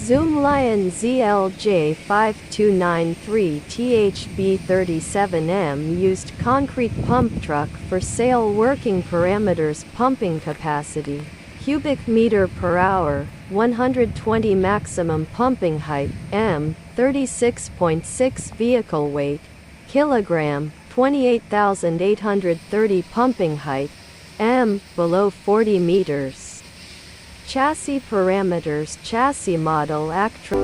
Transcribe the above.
Zoomlion ZLJ5293 THB37M used concrete pump truck for sale. Working parameters: pumping capacity cubic meter per hour, 120 maximum pumping height, m, 36.6 vehicle weight, kilogram, 28,830 pumping height, m, below 40 meters. Chassis parameters: chassis model Actra